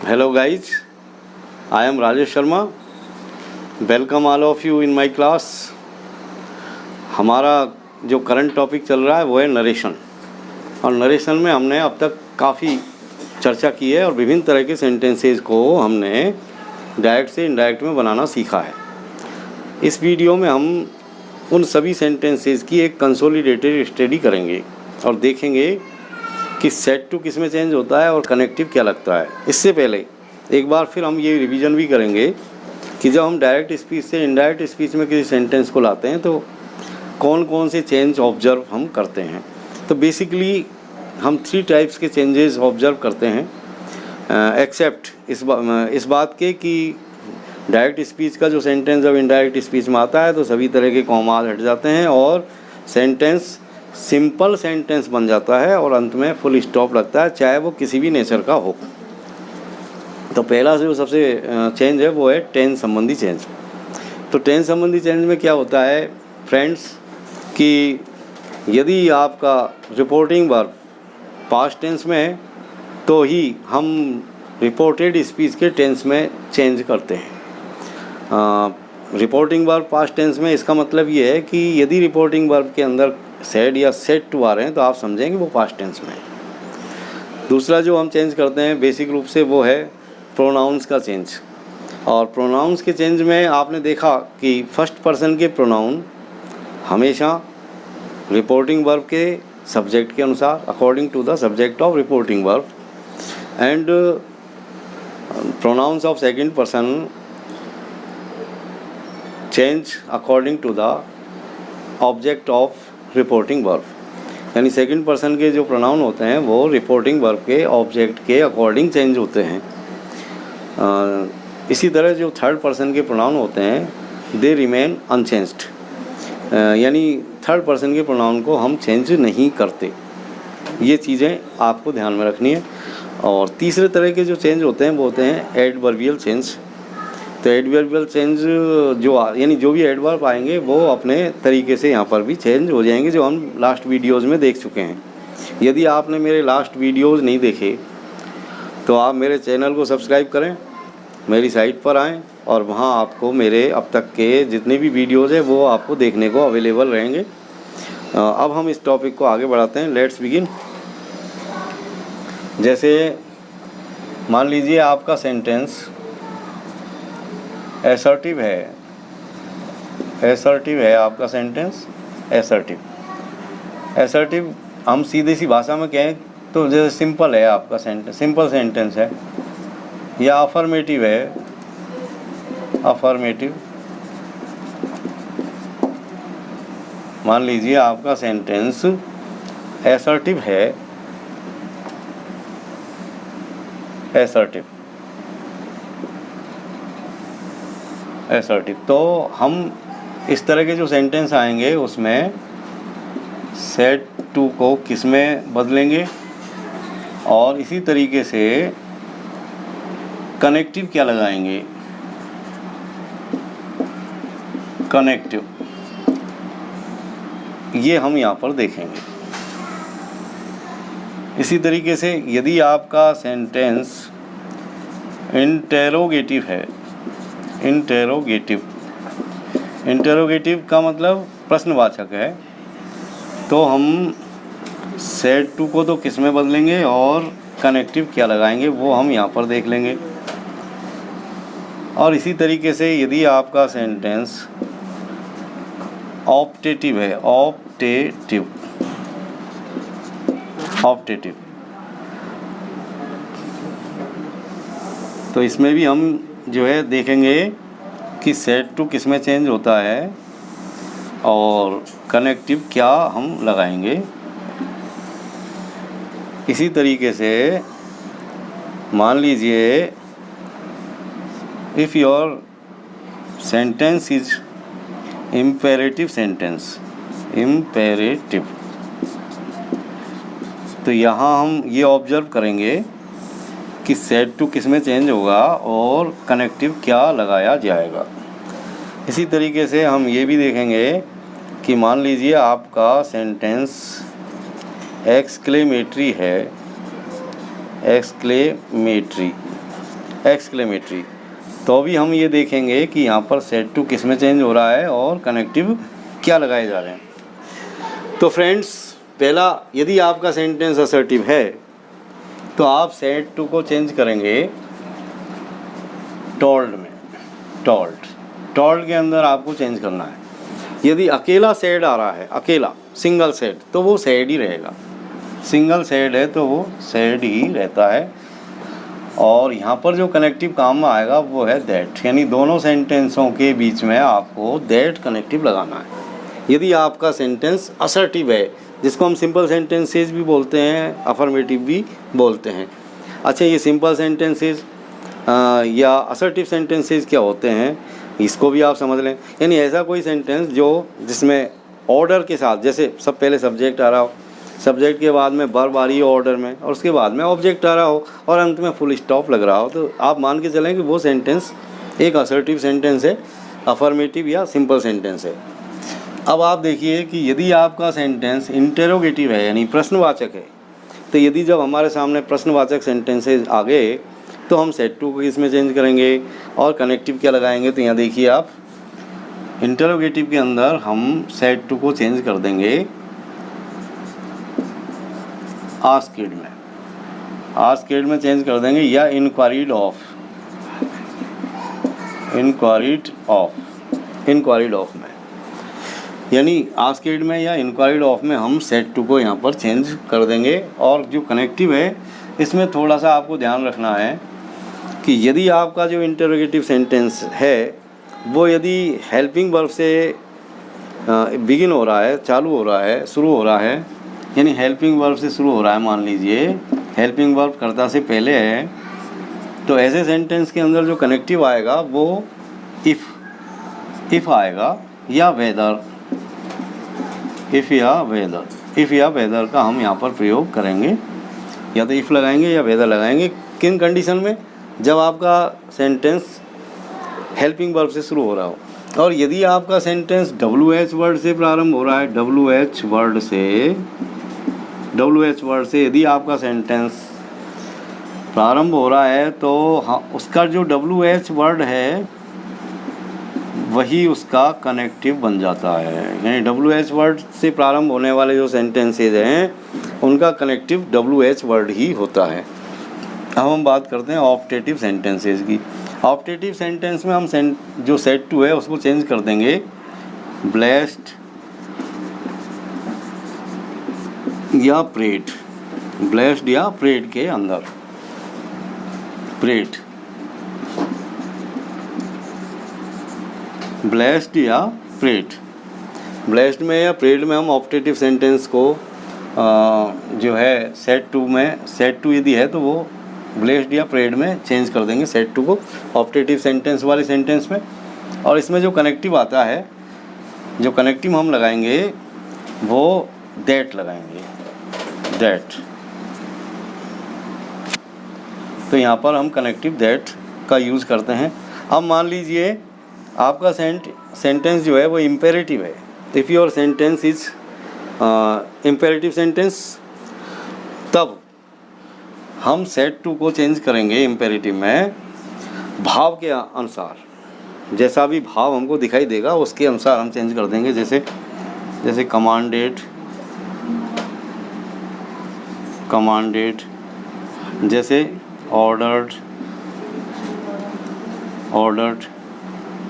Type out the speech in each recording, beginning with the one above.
Hello guys, I am Rajesh Sharma. Welcome all of you in my class. हमारा जो current topic चल रहा है वो है नरेशन। और नरेशन में हमने अब तक काफ़ी चर्चा की है और विभिन्न तरह के सेंटेंसेस को हमने डायरेक्ट से इनडायरेक्ट में बनाना सीखा है। इस वीडियो में हम उन सभी सेंटेंसेस की एक कंसोलिडेटेड स्टडी करेंगे और देखेंगे कि सेट टू किस में चेंज होता है और कनेक्टिव क्या लगता है। इससे पहले एक बार फिर हम ये रिवीजन भी करेंगे कि जब हम डायरेक्ट स्पीच से इनडायरेक्ट स्पीच में किसी सेंटेंस को लाते हैं तो कौन कौन से चेंज ऑब्जर्व हम करते हैं। तो बेसिकली हम 3 टाइप्स के चेंजेस ऑब्जर्व करते हैं, एक्सेप्ट इस बात के कि डायरेक्ट स्पीच का जो सेंटेंस जब इनडायरेक्ट स्पीच में आता है तो सभी तरह के कॉमास हट जाते हैं और सेंटेंस सिंपल सेंटेंस बन जाता है और अंत में फुल स्टॉप लगता है, चाहे वो किसी भी नेचर का हो। तो पहला जो सबसे चेंज है वो है टेंस संबंधी चेंज। तो टेंस संबंधी चेंज में क्या होता है फ्रेंड्स कि यदि आपका रिपोर्टिंग वर्ब पास्ट टेंस में है तो ही हम रिपोर्टेड स्पीच के टेंस में चेंज करते हैं। रिपोर्टिंग वर्ब पास्ट टेंस में इसका मतलब ये है कि यदि रिपोर्टिंग वर्ब के अंदर सेड या सेट टू आ रहे हैं तो आप समझेंगे वो पास्ट टेंस में है। दूसरा जो हम चेंज करते हैं बेसिक रूप से वो है प्रोनाउंस का चेंज। और प्रोनाउंस के चेंज में आपने देखा कि फर्स्ट पर्सन के प्रोनाउन हमेशा रिपोर्टिंग वर्ब के सब्जेक्ट के अनुसार according to the subject of reporting verb and pronouns of second person change according to the object of reporting verb. यानी सेकंड पर्सन के जो प्रोनाउन होते हैं वो रिपोर्टिंग वर्ब के ऑब्जेक्ट के अकॉर्डिंग चेंज होते हैं। इसी तरह जो थर्ड पर्सन के प्रोनाउन होते हैं दे रिमेन अनचेंज्ड, यानी थर्ड पर्सन के प्रोनाउन को हम चेंज नहीं करते। ये चीज़ें आपको ध्यान में रखनी है। और तीसरे तरह के जो चेंज होते हैं वो होते हैं एडवर्बियल चेंज। तो एडवर्बियल चेंज यानी जो भी एडवर्ब आएंगे वो अपने तरीके से यहाँ पर भी चेंज हो जाएंगे, जो हम लास्ट वीडियोज़ में देख चुके हैं। यदि आपने मेरे लास्ट वीडियोज़ नहीं देखे तो आप मेरे चैनल को सब्सक्राइब करें, मेरी साइट पर आएँ और वहाँ आपको मेरे अब तक के जितने भी वीडियोज़ हैं वो आपको देखने को अवेलेबल रहेंगे। अब हम इस टॉपिक को आगे बढ़ाते हैं। Let's begin. जैसे मान लीजिए आपका सेंटेंस एसर्टिव है आपका सेंटेंस एसर्टिव हम सीधी सी भाषा में कहें तो जैसे सिंपल है आपका सेंटेंस, सिंपल सेंटेंस है, या अफर्मेटिव है, अफर्मेटिव। मान लीजिए आपका सेंटेंस एसर्टिव है, एसर्टिव। तो हम इस तरह के जो सेंटेंस आएंगे उसमें सेट टू को किस में बदलेंगे और इसी तरीके से कनेक्टिव क्या लगाएंगे, कनेक्टिव, ये हम यहाँ पर देखेंगे। इसी तरीके से यदि आपका सेंटेंस इंटेरोगेटिव है, इंटेरोगेटिव का मतलब प्रश्नवाचक है, तो हम सेट टू को तो किस में बदलेंगे और कनेक्टिव क्या लगाएंगे वो हम यहाँ पर देख लेंगे। और इसी तरीके से यदि आपका सेंटेंस ऑप्टेटिव है, ऑप्टेटिव, तो इसमें भी हम जो है देखेंगे कि सेट टू किस में चेंज होता है और कनेक्टिव क्या हम लगाएंगे। इसी तरीके से मान लीजिए if your sentence is imperative sentence, imperative, तो यहाँ हम ये ऑब्जर्व करेंगे कि सेट टू किस में चेंज होगा और कनेक्टिव क्या लगाया जाएगा। इसी तरीके से हम ये भी देखेंगे कि मान लीजिए आपका सेंटेंस एक्सक्लेमेटरी है, एक्सक्लेमेटरी, एक्सक्लेमेटरी। तो अभी हम ये देखेंगे कि यहाँ पर सेट टू किस में चेंज हो रहा है और कनेक्टिव क्या लगाए जा रहे हैं। तो फ्रेंड्स, पहला, यदि आपका सेंटेंस असर्टिव है तो आप सेट टू को चेंज करेंगे टोल्ड में। टोल्ड के अंदर आपको चेंज करना है। यदि अकेला सेड आ रहा है, अकेला सिंगल सेड, तो वो सेड ही रहेगा। सिंगल सेड है तो वो सेड ही रहता है। और यहाँ पर जो कनेक्टिव काम में आएगा वो है दैट, यानी दोनों सेंटेंसों के बीच में आपको दैट कनेक्टिव लगाना है। यदि आपका सेंटेंस असर्टिव है, जिसको हम सिंपल सेंटेंसेस भी बोलते हैं, अफर्मेटिव भी बोलते हैं। अच्छा, ये सिंपल सेंटेंसेस या असर्टिव सेंटेंसेस क्या होते हैं, इसको भी आप समझ लें। यानी ऐसा कोई सेंटेंस जिसमें ऑर्डर के साथ, जैसे सब पहले सब्जेक्ट आ रहा हो, सब्जेक्ट के बाद में वर्ब आ रही हो ऑर्डर में, और उसके बाद में ऑब्जेक्ट आ रहा हो और अंत में फुल स्टॉप लग रहा हो, तो आप मान के चलें कि वो सेंटेंस एक असर्टिव सेंटेंस है, अफर्मेटिव या सिंपल सेंटेंस है। अब आप देखिए कि यदि आपका सेंटेंस इंटेरोगेटिव है, यानी प्रश्नवाचक है, तो यदि जब हमारे सामने प्रश्नवाचक सेंटेंसेस आ गए तो हम सेट टू को इसमें चेंज करेंगे और कनेक्टिव क्या लगाएंगे। तो यहाँ देखिए आप, इंटेरोगेटिव के अंदर हम सेट टू को चेंज कर देंगे आस्क्ड में। आस्क्ड में चेंज कर देंगे, या इंक्वायरीड ऑफ में, यानी आस्क्ड में या इंक्वायरीड ऑफ में हम सेट टू को यहाँ पर चेंज कर देंगे। और जो कनेक्टिव है, इसमें थोड़ा सा आपको ध्यान रखना है कि यदि आपका जो इंटरोगेटिव सेंटेंस है वो यदि हेल्पिंग वर्ब से बिगिन हो रहा है, चालू हो रहा है, शुरू हो रहा है, यानी हेल्पिंग वर्ब से शुरू हो रहा है, मान लीजिए हेल्पिंग वर्ब कर्ता से पहले है, तो ऐसे सेंटेंस के अंदर जो कनेक्टिव आएगा वो इफ़ आएगा, या वेदर, इफ़ या वेदर का हम यहाँ पर प्रयोग करेंगे। या तो इफ़ लगाएंगे या वेदर लगाएंगे। किन कंडीशन में? जब आपका सेंटेंस हेल्पिंग वर्ब से शुरू हो रहा हो, और यदि आपका सेंटेंस WH वर्ड से प्रारंभ हो रहा है, WH वर्ड से यदि आपका सेंटेंस प्रारंभ हो रहा है, तो हाँ, उसका जो WH वर्ड है वही उसका कनेक्टिव बन जाता है। यानी WH वर्ड से प्रारंभ होने वाले जो सेंटेंसेज हैं उनका कनेक्टिव WH वर्ड ही होता है। अब हम बात करते हैं ऑप्टेटिव सेंटेंसेज की। ऑप्टेटिव सेंटेंस में हम जो सेट टू है उसको चेंज कर देंगे ब्लेस्ड या प्रेड के अंदर। ब्लेस्ड या प्रेड, ब्लेस्ड में या प्रेड में हम ऑप्टेटिव सेंटेंस को जो है सेट टू यदि है तो वो ब्लेस्ड या प्रेड में चेंज कर देंगे सेट टू को, ऑप्टेटिव सेंटेंस वाले सेंटेंस में। और इसमें जो कनेक्टिव आता है, जो कनेक्टिव हम लगाएंगे वो दैट लगाएंगे, दैट। तो यहाँ पर हम कनेक्टिव दैट का यूज़ करते हैं। अब मान लीजिए आपका सेंटेंस जो है वो इम्पेरेटिव है। If your sentence is imperative sentence, तब हम सेट टू को चेंज करेंगे इम्पेरेटिव में भाव के अनुसार। जैसा भी भाव हमको दिखाई देगा उसके अनुसार हम चेंज कर देंगे। जैसे कमांडेड, जैसे ऑर्डर्ड,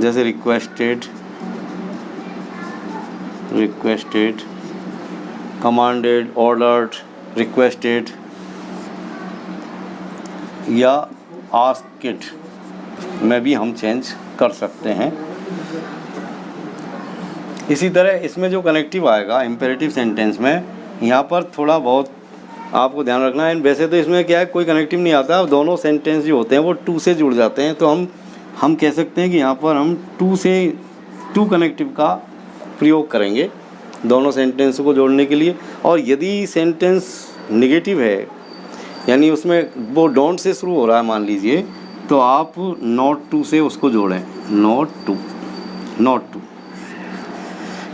जैसे रिक्वेस्टेड, कमांडेड, ऑर्डर्ड, रिक्वेस्टेड, या आस्क्ड में भी हम चेंज कर सकते हैं। इसी तरह इसमें जो कनेक्टिव आएगा इम्पेरेटिव सेंटेंस में, यहाँ पर थोड़ा बहुत आपको ध्यान रखना है। वैसे तो इसमें क्या है, कोई कनेक्टिव नहीं आता, दोनों सेंटेंस जो होते हैं वो टू से जुड़ जाते हैं। तो हम कह सकते हैं कि यहाँ पर हम टू कनेक्टिव का प्रयोग करेंगे दोनों सेंटेंस को जोड़ने के लिए। और यदि सेंटेंस नेगेटिव है, यानी उसमें वो डोंट से शुरू हो रहा है मान लीजिए, तो आप नॉट टू से उसको जोड़ें, नॉट टू।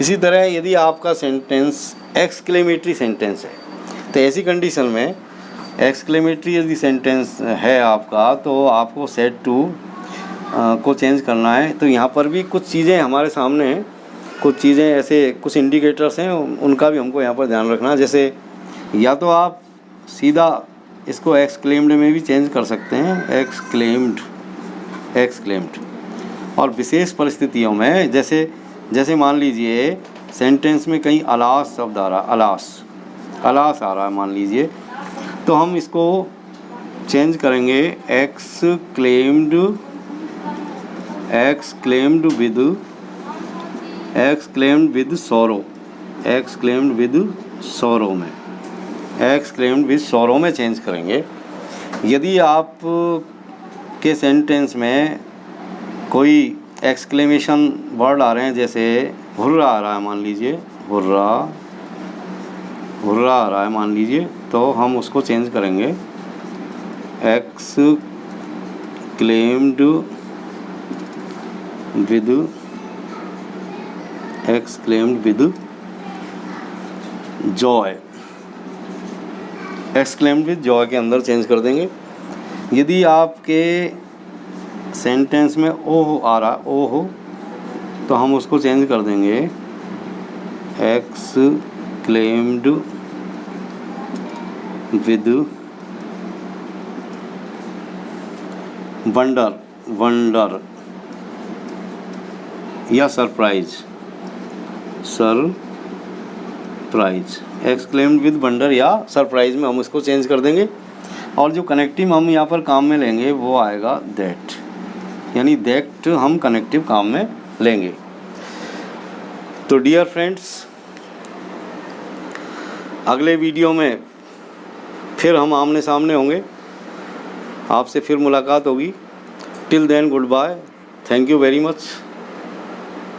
इसी तरह यदि आपका सेंटेंस एक्सक्लेमेटरी सेंटेंस है, तो ऐसी कंडीशन में एक्सक्लेमेटरी यदि सेंटेंस है आपका तो आपको सेड टू को चेंज करना है। तो यहाँ पर भी कुछ चीज़ें हमारे सामने हैं, कुछ चीज़ें ऐसे कुछ इंडिकेटर्स हैं, उनका भी हमको यहाँ पर ध्यान रखना है। जैसे या तो आप सीधा इसको एक्सक्लेम्ड में भी चेंज कर सकते हैं, एक्सक्लेम्ड। और विशेष परिस्थितियों में जैसे मान लीजिए सेंटेंस में कहीं अलास शब्द आ रहा, अलास आ रहा है मान लीजिए, तो हम इसको चेंज करेंगे exclaimed with sorrow, exclaimed with sorrow में चेंज करेंगे। यदि आप के सेंटेंस में कोई एक्सक्लेमेशन वर्ड आ रहे हैं, जैसे हुर्रा आ रहा है मान लीजिए, हुर्रा आ रहा है मान लीजिए, तो हम उसको चेंज करेंगे exclaimed with Joy, exclaimed with Joy के अंदर चेंज कर देंगे। यदि आपके सेंटेंस में ओह आ रहा, ओह, तो हम उसको चेंज कर देंगे एक्सक्लेम्ड विद वंडर या सरप्राइज, एक्सक्लेम्ड विद वंडर या सरप्राइज में हम उसको चेंज कर देंगे। और जो कनेक्टिव हम यहाँ पर काम में लेंगे वो आएगा दैट, यानी दैट हम कनेक्टिव काम में लेंगे। तो डियर फ्रेंड्स, अगले वीडियो में फिर हम आमने सामने होंगे, आपसे फिर मुलाकात होगी। Till then goodbye, thank you very much.